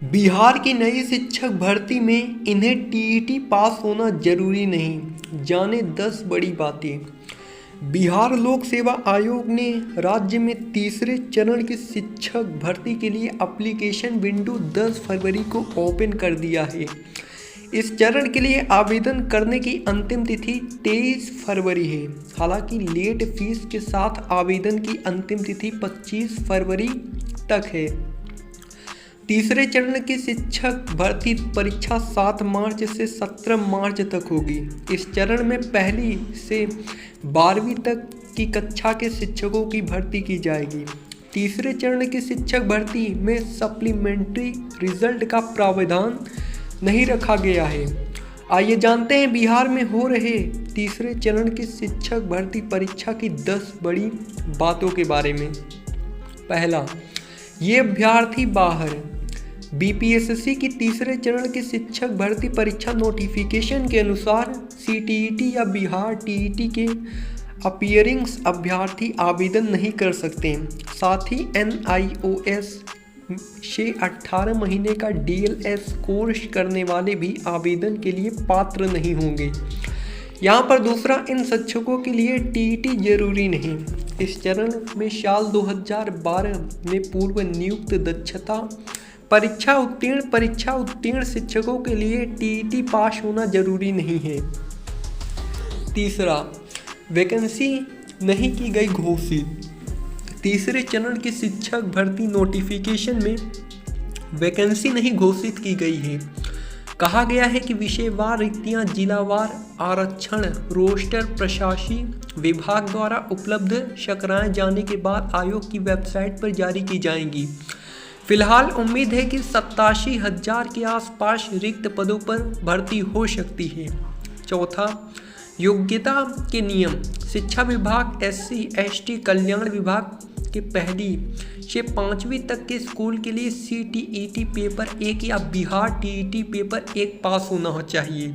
बिहार की नई शिक्षक भर्ती में इन्हें टीईटी पास होना जरूरी नहीं, जाने 10 बड़ी बातें। बिहार लोक सेवा आयोग ने राज्य में तीसरे चरण की शिक्षक भर्ती के लिए एप्लीकेशन विंडो 10 फरवरी को ओपन कर दिया है। इस चरण के लिए आवेदन करने की अंतिम तिथि 23 फरवरी है। हालांकि लेट फीस के साथ आवेदन की अंतिम तिथि 25 फरवरी तक है। तीसरे चरण की शिक्षक भर्ती परीक्षा 7 मार्च से 17 मार्च तक होगी। इस चरण में पहली से 12वीं तक की कक्षा के शिक्षकों की भर्ती की जाएगी। तीसरे चरण की शिक्षक भर्ती में सप्लीमेंट्री रिजल्ट का प्रावधान नहीं रखा गया है। आइए जानते हैं बिहार में हो रहे तीसरे चरण की शिक्षक भर्ती परीक्षा की 10 बड़ी बातों के बारे में। पहला, ये अभ्यर्थी बाहर। बीपीएससी की तीसरे चरण की शिक्षक भर्ती परीक्षा नोटिफिकेशन के अनुसार सीटीईटी या बिहार टीईटी के अपीयरिंग्स अभ्यर्थी आवेदन नहीं कर सकते। साथ ही एनआईओएस से 18 महीने का डीएलएस कोर्स करने वाले भी आवेदन के लिए पात्र नहीं होंगे। यहाँ पर दूसरा, इन शिक्षकों के लिए टीईटी जरूरी नहीं। इस चरण में साल 2012 में पूर्व नियुक्त दक्षता परीक्षा उत्तीर्ण शिक्षकों के लिए टीईटी पास होना जरूरी नहीं है। तीसरा, वैकेंसी नहीं की गई घोषित। तीसरे चरण की शिक्षक भर्ती नोटिफिकेशन में वैकेंसी नहीं घोषित की गई है। कहा गया है कि विषयवार रिक्तियां जिलावार आरक्षण रोस्टर प्रशासकीय विभाग द्वारा उपलब्ध कराए जाने के बाद आयोग की वेबसाइट पर जारी की जाएंगी। फिलहाल उम्मीद है कि 87,000 के आसपास रिक्त पदों पर भर्ती हो सकती है। चौथा, योग्यता के नियम। शिक्षा विभाग SC/ST कल्याण विभाग के 1ली से 5वीं तक के स्कूल के लिए CTET पेपर 1 या बिहार टीईटी पेपर 1 पास होना चाहिए।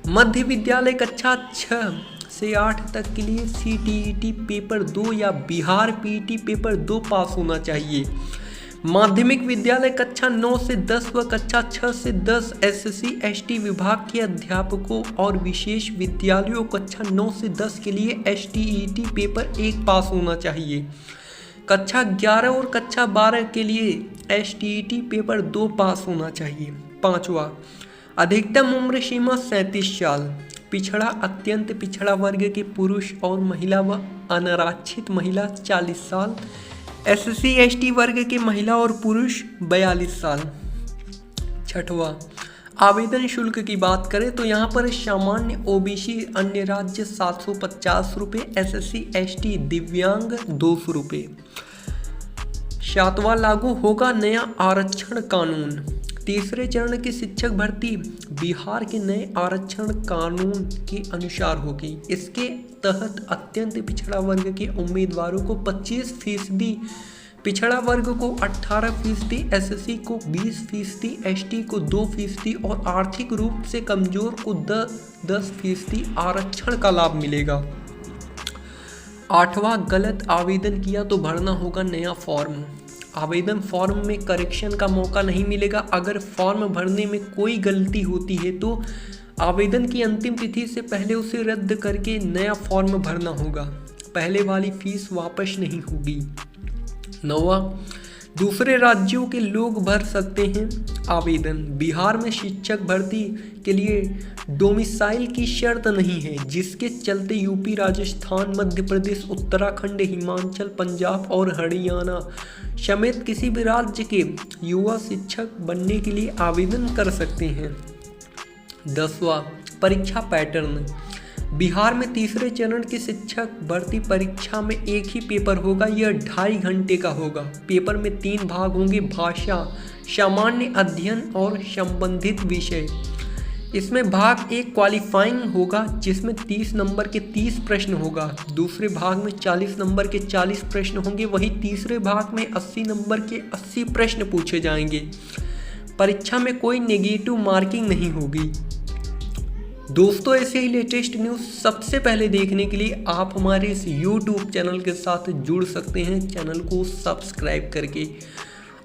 मध्य विद्यालय कक्षा 6 से 8 तक के लिए CTET पेपर 2 या बिहार पीटी पेपर 2 पास होना चाहिए। माध्यमिक विद्यालय कक्षा 9 से 10 व कक्षा 6 से 10 SC/ST विभाग के अध्यापकों और विशेष विद्यालयों कक्षा 9 से 10 के लिए STET पेपर 1 पास होना चाहिए। कक्षा 11 और कक्षा 12 के लिए STET पेपर 2 पास होना चाहिए। पांचवा, अधिकतम उम्र सीमा 37 साल। पिछड़ा अत्यंत पिछड़ा वर्ग के पुरुष और महिला व अनारक्षित महिला 40 साल। SC/ST वर्ग के महिला और पुरुष 42 साल। छठवां, आवेदन शुल्क की बात करें तो यहाँ पर सामान्य OBC अन्य राज्य 750 रुपये, SC/ST दिव्यांग 200 रुपये। सातवां, लागू होगा नया आरक्षण कानून। तीसरे चरण की शिक्षक भर्ती बिहार के नए आरक्षण कानून के अनुसार होगी। इसके तहत अत्यंत पिछड़ा वर्ग के उम्मीदवारों को 25%, पिछड़ा वर्ग को 18%, SC को 20%, ST को 2% और आर्थिक रूप से कमजोर को 10% आरक्षण का लाभ मिलेगा। आठवां, गलत आवेदन किया तो भरना होगा नया फॉर्म। आवेदन फॉर्म में करेक्शन का मौका नहीं मिलेगा। अगर फॉर्म भरने में कोई गलती होती है तो आवेदन की अंतिम तिथि से पहले उसे रद्द करके नया फॉर्म भरना होगा। पहले वाली फीस वापस नहीं होगी। नौवां, दूसरे राज्यों के लोग भर सकते हैं आवेदन। बिहार में शिक्षक भर्ती के लिए डोमिसाइल की शर्त नहीं है, जिसके चलते यूपी, राजस्थान, मध्य प्रदेश, उत्तराखंड, हिमाचल, पंजाब और हरियाणा समेत किसी भी राज्य के युवा शिक्षक बनने के लिए आवेदन कर सकते हैं। 10वां, परीक्षा पैटर्न। बिहार में तीसरे चरण की शिक्षक भर्ती परीक्षा में एक ही पेपर होगा। यह 2.5 घंटे का होगा। पेपर में 3 भाग होंगे: भाषा, सामान्य अध्ययन और संबंधित विषय। इसमें भाग 1 क्वालिफाइंग होगा, जिसमें 30 नंबर के 30 प्रश्न होगा। दूसरे भाग में 40 नंबर के 40 प्रश्न होंगे। वहीं तीसरे भाग में 80 नंबर के 80 प्रश्न पूछे जाएंगे। परीक्षा में कोई नेगेटिव मार्किंग नहीं होगी। दोस्तों, ऐसे ही लेटेस्ट न्यूज़ सबसे पहले देखने के लिए आप हमारे इस YouTube चैनल के साथ जुड़ सकते हैं, चैनल को सब्सक्राइब करके।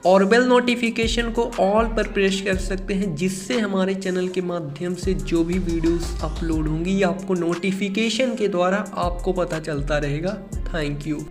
और बेल नोटिफिकेशन को ऑल पर प्रेस कर सकते हैं, जिससे हमारे चैनल के माध्यम से जो भी वीडियोस अपलोड होंगी आपको नोटिफिकेशन के द्वारा आपको पता चलता रहेगा। Thank you.